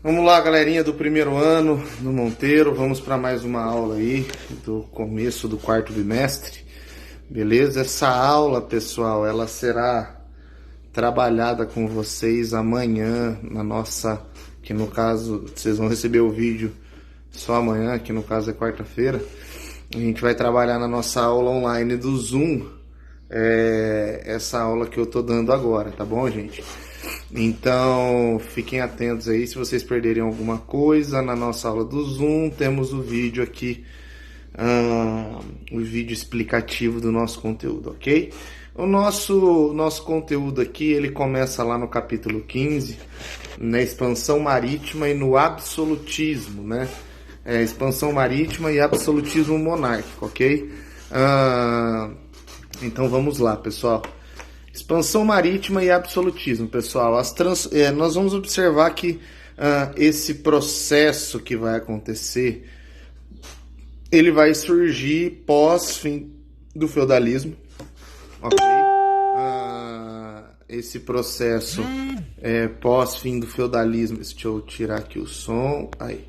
Vamos lá, galerinha do primeiro ano do Monteiro, vamos para mais uma aula aí do começo do quarto bimestre, beleza? Essa aula, pessoal, ela será trabalhada com vocês amanhã na nossa, que no caso vocês vão receber o vídeo só amanhã, que no caso é quarta-feira. A gente vai trabalhar na nossa aula online do Zoom, essa aula que eu tô dando agora, tá bom, gente? Então, fiquem atentos aí se vocês perderem alguma coisa na nossa aula do Zoom. Temos o vídeo aqui, o vídeo explicativo do nosso conteúdo, ok? O nosso conteúdo aqui, ele começa lá no capítulo 15, na expansão marítima e no absolutismo, né? Expansão marítima e absolutismo monárquico, ok? Então vamos lá, pessoal. Expansão marítima e absolutismo, pessoal. Nós vamos observar que esse processo que vai acontecer, ele vai surgir pós-fim do feudalismo, ok? Esse processo pós-fim do feudalismo. Deixa eu tirar aqui o som. Aí.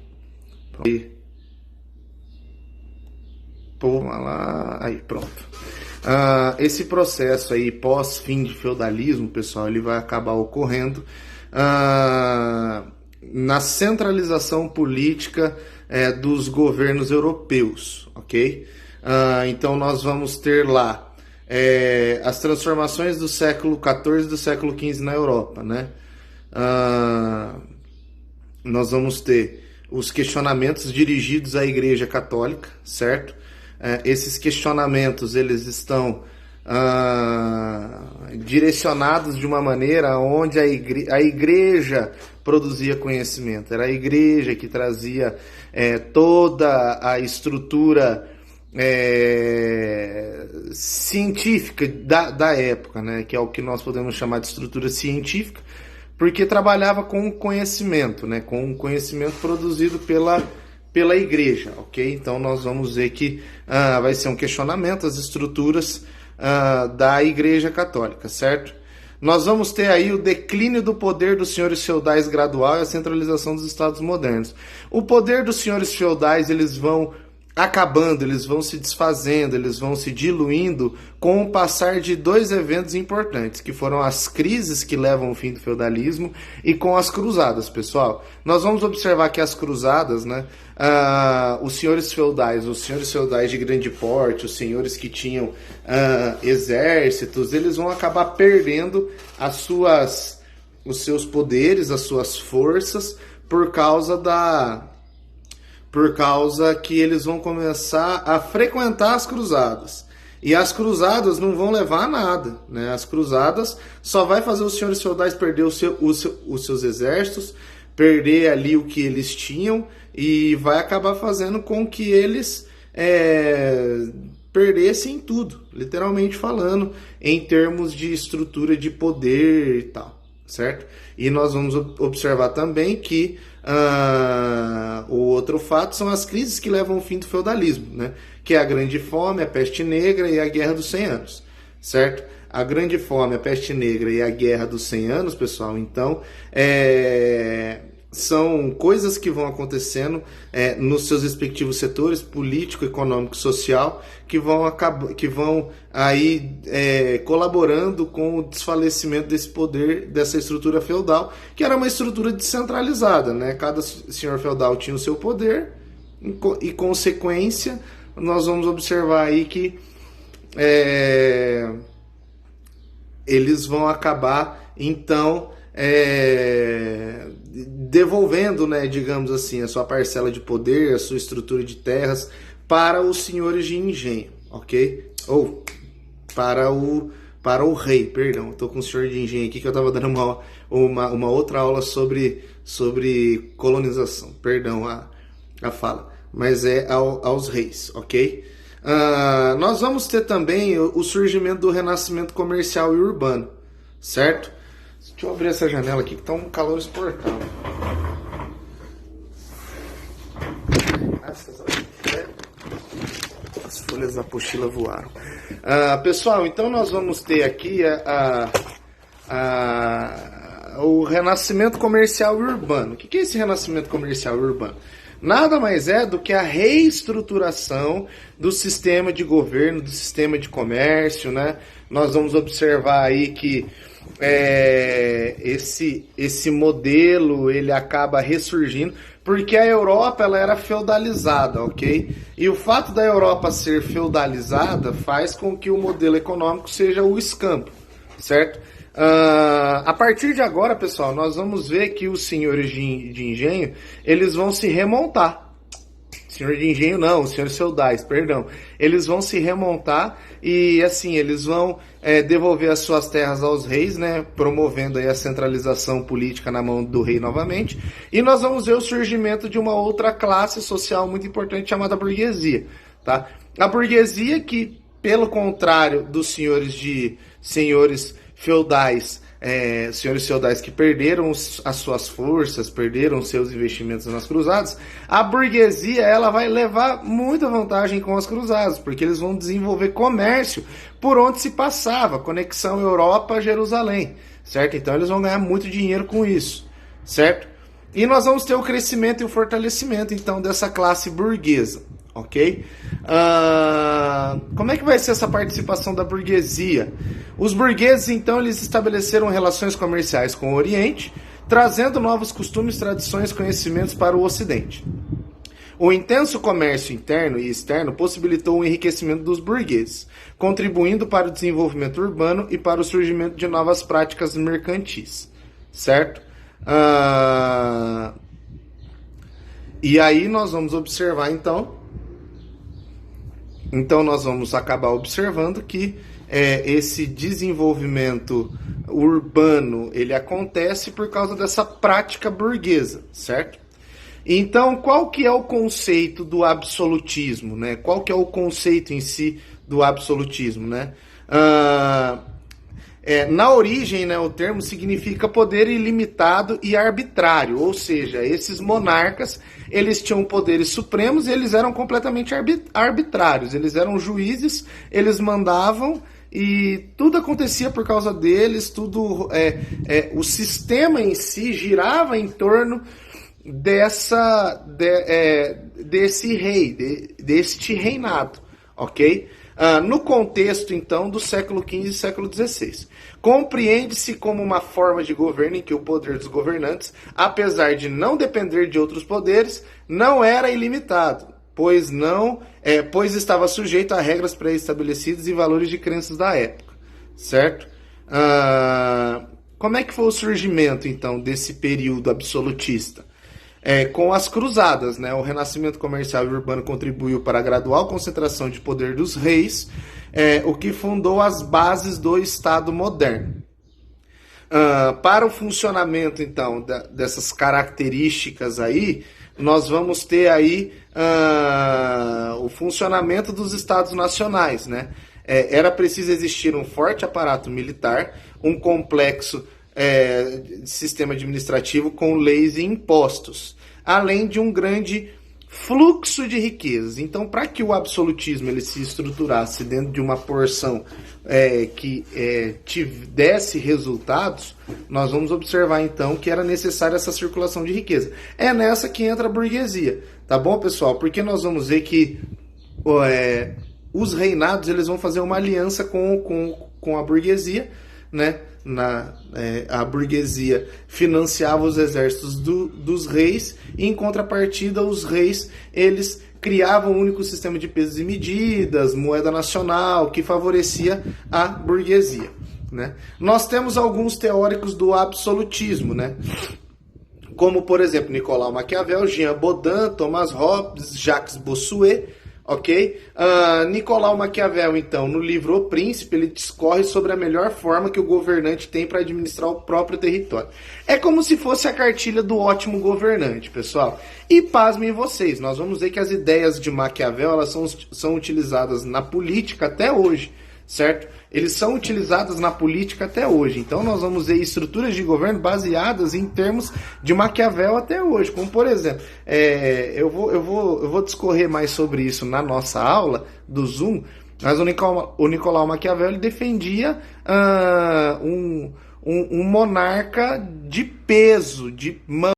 Aí, pronto. Esse processo aí pós-fim de feudalismo, pessoal, ele vai acabar ocorrendo na centralização política dos governos europeus, ok? Então nós vamos ter lá as transformações do século XIV e do século XV na Europa, né? Nós vamos ter os questionamentos dirigidos à Igreja Católica, certo? Esses questionamentos, eles estão direcionados de uma maneira onde a igreja produzia conhecimento. Era a igreja que trazia toda a estrutura científica da época, né? Que é o que nós podemos chamar de estrutura científica, porque trabalhava com o conhecimento, né? Com o conhecimento produzido pela igreja, ok? Então nós vamos ver que vai ser um questionamento às estruturas da Igreja Católica, certo? Nós vamos ter aí o declínio do poder dos senhores feudais gradual e a centralização dos estados modernos. O poder dos senhores feudais, eles vão acabando, eles vão se desfazendo, eles vão se diluindo com o passar de dois eventos importantes, que foram as crises que levam ao fim do feudalismo e com as cruzadas, pessoal. Nós vamos observar que as cruzadas, né, os senhores feudais de grande porte, os senhores que tinham exércitos, eles vão acabar perdendo os seus poderes, as suas forças, por causa que eles vão começar a frequentar as cruzadas. E as cruzadas não vão levar a nada, né? As cruzadas só vai fazer os senhores feudais perder os seus exércitos, perder ali o que eles tinham, e vai acabar fazendo com que eles perdessem tudo, literalmente falando, em termos de estrutura de poder e tal, certo? E nós vamos observar também que o outro fato são as crises que levam ao fim do feudalismo, né? Que é a Grande Fome, a Peste Negra e a Guerra dos 100 Anos, certo? A Grande Fome, a Peste Negra e a Guerra dos 100 Anos, pessoal, então, são coisas que vão acontecendo nos seus respectivos setores, político, econômico, social, que vão aí colaborando com o desfalecimento desse poder, dessa estrutura feudal, que era uma estrutura descentralizada, né? Cada senhor feudal tinha o seu poder, e consequência, nós vamos observar aí que eles vão acabar, então, devolvendo, né, digamos assim, a sua parcela de poder, a sua estrutura de terras para os senhores de engenho, ok? Ou para o rei, perdão. Estou com o senhor de engenho aqui que eu estava dando uma outra aula sobre colonização, perdão a fala, mas aos reis, ok? Nós vamos ter também o surgimento do renascimento comercial e urbano, certo? Deixa eu abrir essa janela aqui que tá um calor insuportável. As folhas da apostila voaram. Pessoal, então nós vamos ter aqui o renascimento comercial e urbano. O que é esse renascimento comercial e urbano? Nada mais é do que a reestruturação do sistema de governo, do sistema de comércio, né? Nós vamos observar aí que esse modelo ele acaba ressurgindo porque a Europa ela era feudalizada, ok? E o fato da Europa ser feudalizada faz com que o modelo econômico seja o escampo, certo? A partir de agora, pessoal, nós vamos ver que os senhores de engenho, eles vão se remontar. Senhor de engenho não, os senhores feudais, perdão. Eles vão se remontar e, assim, eles vão devolver as suas terras aos reis, né? Promovendo aí a centralização política na mão do rei novamente. E nós vamos ver o surgimento de uma outra classe social muito importante chamada burguesia, tá? A burguesia que, pelo contrário dos senhores feudais, senhores feudais que perderam as suas forças, perderam seus investimentos nas cruzadas, a burguesia ela vai levar muita vantagem com as cruzadas, porque eles vão desenvolver comércio por onde se passava, conexão Europa-Jerusalém, certo? Então eles vão ganhar muito dinheiro com isso, certo? E nós vamos ter o crescimento e o fortalecimento, então, dessa classe burguesa, ok? Como é que vai ser essa participação da burguesia? Os burgueses, então, eles estabeleceram relações comerciais com o Oriente, trazendo novos costumes, tradições, conhecimentos para o Ocidente. O intenso comércio interno e externo possibilitou o enriquecimento dos burgueses, contribuindo para o desenvolvimento urbano e para o surgimento de novas práticas mercantis, certo? E aí nós vamos observar, então nós vamos acabar observando que esse desenvolvimento urbano ele acontece por causa dessa prática burguesa, certo? Então, qual que é o conceito do absolutismo, né? Qual que é o conceito em si do absolutismo, né? Na origem, né, o termo significa poder ilimitado e arbitrário, ou seja, esses monarcas, eles tinham poderes supremos e eles eram completamente arbitrários, eles eram juízes, eles mandavam e tudo acontecia por causa deles, o sistema em si girava em torno desse rei, deste reinado, ok? No contexto, então, do século XV e século XVI. Compreende-se como uma forma de governo em que o poder dos governantes, apesar de não depender de outros poderes, não era ilimitado, pois estava sujeito a regras pré-estabelecidas e valores de crenças da época, certo? Como é que foi o surgimento, então, desse período absolutista? Com as cruzadas, né? O renascimento comercial e urbano contribuiu para a gradual concentração de poder dos reis, o que fundou as bases do Estado moderno. Para o funcionamento, então, dessas características aí, nós vamos ter aí o funcionamento dos Estados nacionais, né? Era preciso existir um forte aparato militar, um complexo sistema administrativo com leis e impostos, além de um grande fluxo de riquezas. Então, para que o absolutismo ele se estruturasse dentro de uma porção que desse resultados, nós vamos observar então que era necessária essa circulação de riqueza. É nessa que entra a burguesia, tá bom, pessoal? Porque nós vamos ver que os reinados eles vão fazer uma aliança com a burguesia, né? A burguesia financiava os exércitos dos reis e, em contrapartida, os reis eles criavam um único sistema de pesos e medidas, moeda nacional, que favorecia a burguesia, né? Nós temos alguns teóricos do absolutismo, né? Como, por exemplo, Nicolau Maquiavel, Jean Bodin, Thomas Hobbes, Jacques Bossuet, ok? Nicolau Maquiavel, então, no livro O Príncipe, ele discorre sobre a melhor forma que o governante tem para administrar o próprio território. É como se fosse a cartilha do ótimo governante, pessoal. E pasmem vocês, nós vamos ver que as ideias de Maquiavel elas são utilizadas na política até hoje, certo? Eles são utilizados na política até hoje. Então nós vamos ver estruturas de governo baseadas em termos de Maquiavel até hoje. Como, por exemplo, eu vou discorrer mais sobre isso na nossa aula do Zoom, mas o Nicolau Maquiavel ele defendia um monarca de peso, de mão.